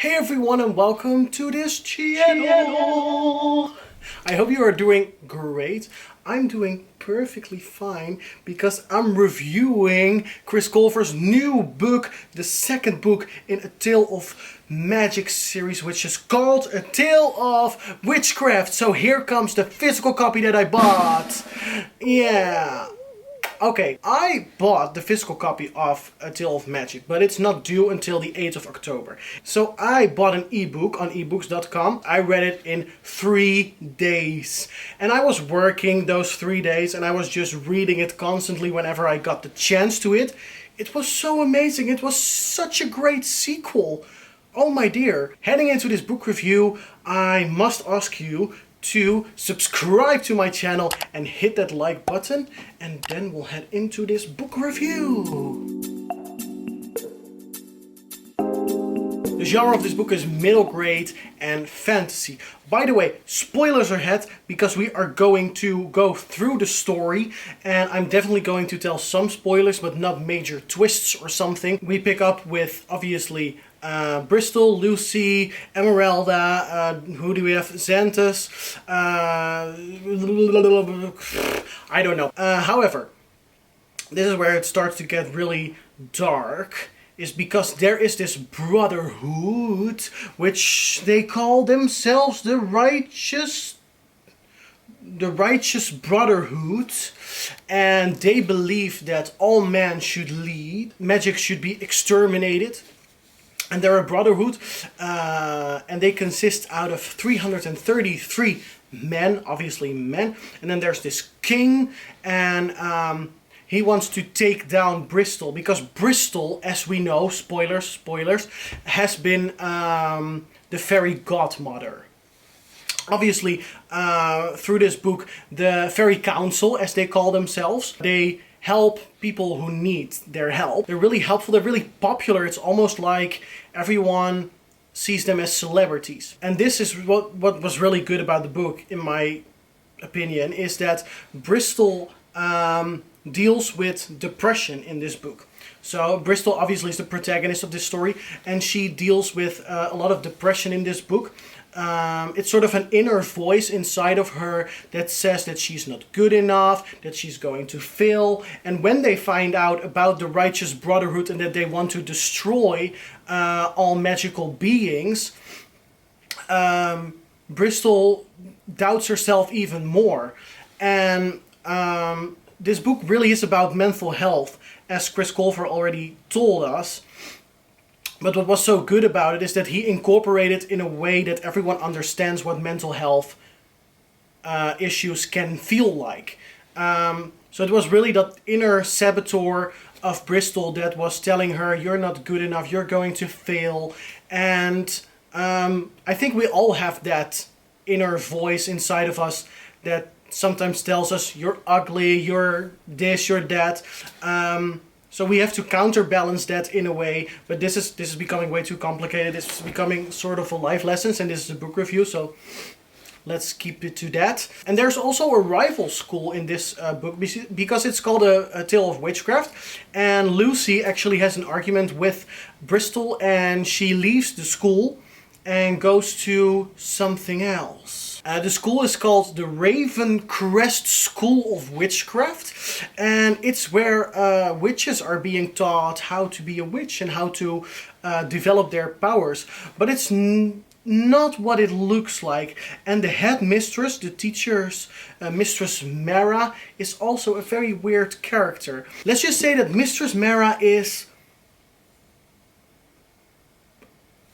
Hey everyone and welcome to this channel. I hope you are doing great. I'm doing perfectly fine because I'm reviewing Chris Colfer's new book, the second book in A Tale of Magic series, which is called A Tale of Witchcraft. So here comes the physical copy that I bought. Yeah. Okay, I bought the physical copy of A Tale of Magic, but it's not due until the 8th of October. So I bought an ebook on ebooks.com. I read it in 3 days. And I was working those 3 days and I was just reading it constantly whenever I got the chance to it. It was so amazing. It was such a great sequel. Oh my dear. Heading into this book review, I must ask you to subscribe to my channel and hit that like button, and then we'll head into this book review. The genre of this book is middle grade and fantasy. By the way, spoilers ahead because we are going to go through the story and I'm definitely going to tell some spoilers but not major twists or something. We pick up with obviously Bristol, Lucy, Emeralda, who do we have? Xanthus, I don't know. However, this is where it starts to get really dark, is because there is this brotherhood, which they call themselves the righteous brotherhood, and they believe that all men should lead, magic should be exterminated. And they're a brotherhood, and they consist out of 333 men, obviously men. And then there's this king, and he wants to take down Bristol, because Bristol, as we know, spoilers, has been the fairy godmother. Obviously, through this book, the fairy council, as they call themselves, they help people who need their help. They're really helpful, they're really popular. It's almost like everyone sees them as celebrities. And this is what was really good about the book, in my opinion, is that Bristol deals with depression in this book. So Bristol obviously is the protagonist of this story, and she deals with a lot of depression in this book. It's sort of an inner voice inside of her that says that she's not good enough, that she's going to fail. And when they find out about the righteous brotherhood and that they want to destroy all magical beings, Bristol doubts herself even more. And this book really is about mental health, as Chris Colfer already told us. But what was so good about it is that he incorporated in a way that everyone understands what mental health issues can feel like. So it was really that inner saboteur of Bristol that was telling her, you're not good enough, you're going to fail. And I think we all have that inner voice inside of us that sometimes tells us, you're ugly, you're this, you're that. So we have to counterbalance that in a way, but this is becoming way too complicated. This is becoming sort of a life lessons, and this is a book review, so let's keep it to that. And there's also a rival school in this book, because it's called a Tale of Witchcraft, and Lucy actually has an argument with Bristol, and she leaves the school and goes to something else. The school is called the Raven Crest School of Witchcraft, and it's where witches are being taught how to be a witch and how to develop their powers. But it's not what it looks like. And the head mistress, the teacher's Mistress Mara, is also a very weird character. Let's just say that Mistress Mara is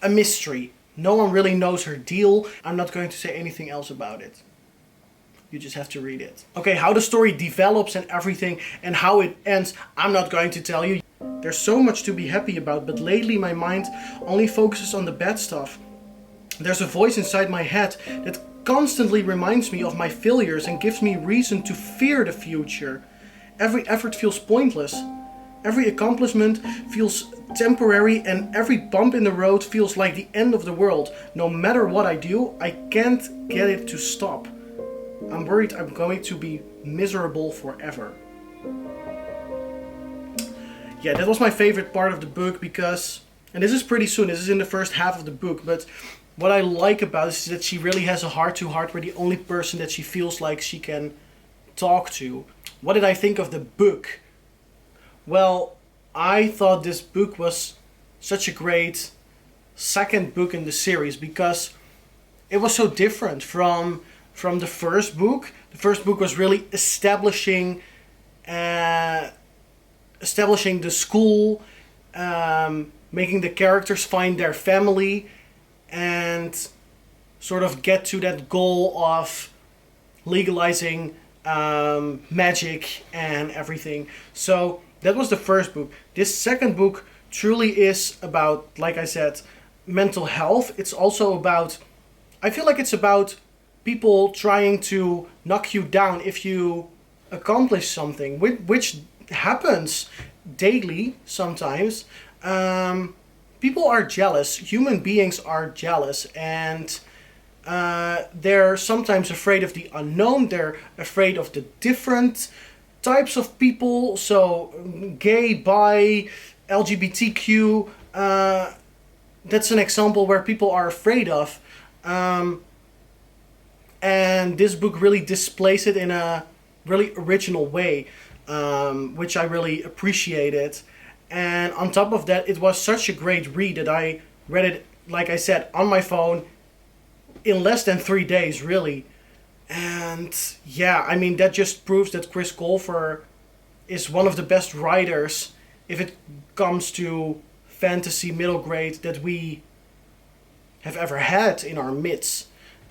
a mystery. No one really knows her deal. I'm not going to say anything else about it. You just have to read it. Okay, how the story develops and everything and how it ends, I'm not going to tell you. There's so much to be happy about, but lately my mind only focuses on the bad stuff. There's a voice inside my head that constantly reminds me of my failures and gives me reason to fear the future. Every effort feels pointless. Every accomplishment feels temporary, and every bump in the road feels like the end of the world. No matter what I do, I can't get it to stop. I'm worried I'm going to be miserable forever. Yeah, that was my favorite part of the book, because And this is pretty soon, this is in the first half of the book, but what I like about this is that she really has a heart-to-heart with the only person that she feels like she can talk to. What did I think of the book? Well, I thought this book was such a great second book in the series because it was so different from the first book. The first book was really establishing the school, making the characters find their family and sort of get to that goal of legalizing magic and everything. So that was the first book. This second book truly is about, like I said, mental health. It's also about, I feel like it's about people trying to knock you down if you accomplish something, which happens daily sometimes. People are jealous. Human beings are jealous, and they're sometimes afraid of the unknown. They're afraid of the different types of people. So gay, bi, LGBTQ. That's an example where people are afraid of. And this book really displays it in a really original way, which I really appreciated. And on top of that, it was such a great read that I read it, like I said, on my phone in less than 3 days, really. And yeah, I mean, that just proves that Chris Colfer is one of the best writers if it comes to fantasy middle grade that we have ever had in our midst.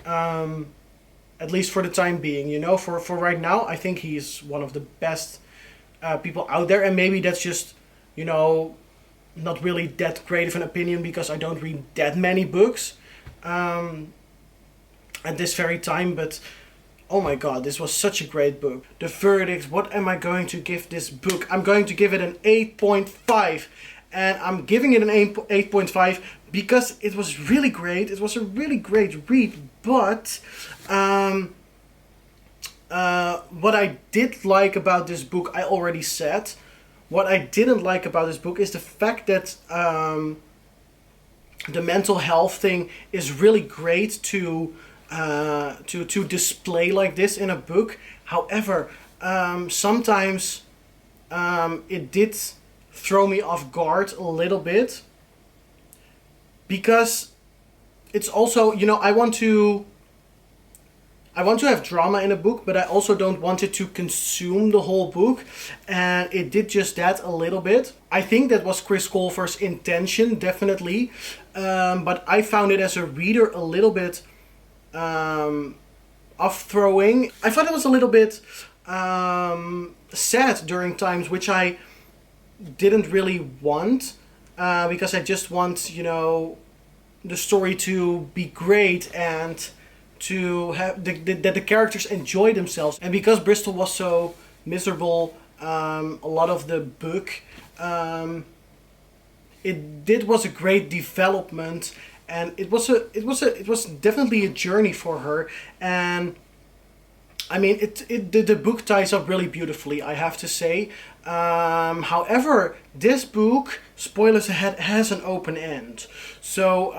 At least for the time being, you know, for right now, I think he's one of the best people out there. And maybe that's just, you know, not really that great of an opinion because I don't read that many books at this very time. But oh my god, this was such a great book. The verdict, what am I going to give this book? I'm going to give it an 8.5. And I'm giving it an 8.5 because it was really great. It was a really great read. But what I did like about this book, I already said. What I didn't like about this book is the fact that the mental health thing is really great to display like this in a book. However, sometimes it did throw me off guard a little bit because it's also, you know, I want to have drama in a book, but I also don't want it to consume the whole book, and it did just that a little bit. I think that was Chris Colfer's intention, definitely, but I found it as a reader a little bit off-throwing. I thought it was a little bit sad during times, which I didn't really want, because I just want, you know, the story to be great and to have that the characters enjoy themselves. And because Bristol was so miserable a lot of the book, it was a great development, and it was definitely a journey for her. And I mean, the book ties up really beautifully, I have to say. However, this book, spoilers ahead, has an open end. So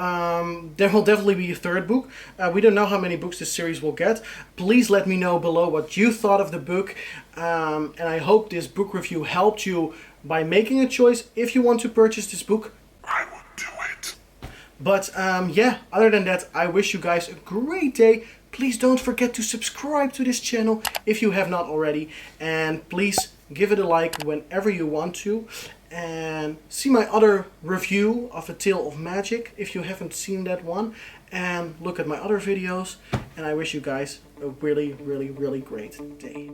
there will definitely be a third book. We don't know how many books this series will get. Please let me know below what you thought of the book. And I hope this book review helped you by making a choice if you want to purchase this book. I will do it. But yeah, other than that, I wish you guys a great day. Please don't forget to subscribe to this channel if you have not already. And please give it a like whenever you want to. And see my other review of A Tale of Magic if you haven't seen that one. And look at my other videos. And I wish you guys a really, really, really great day.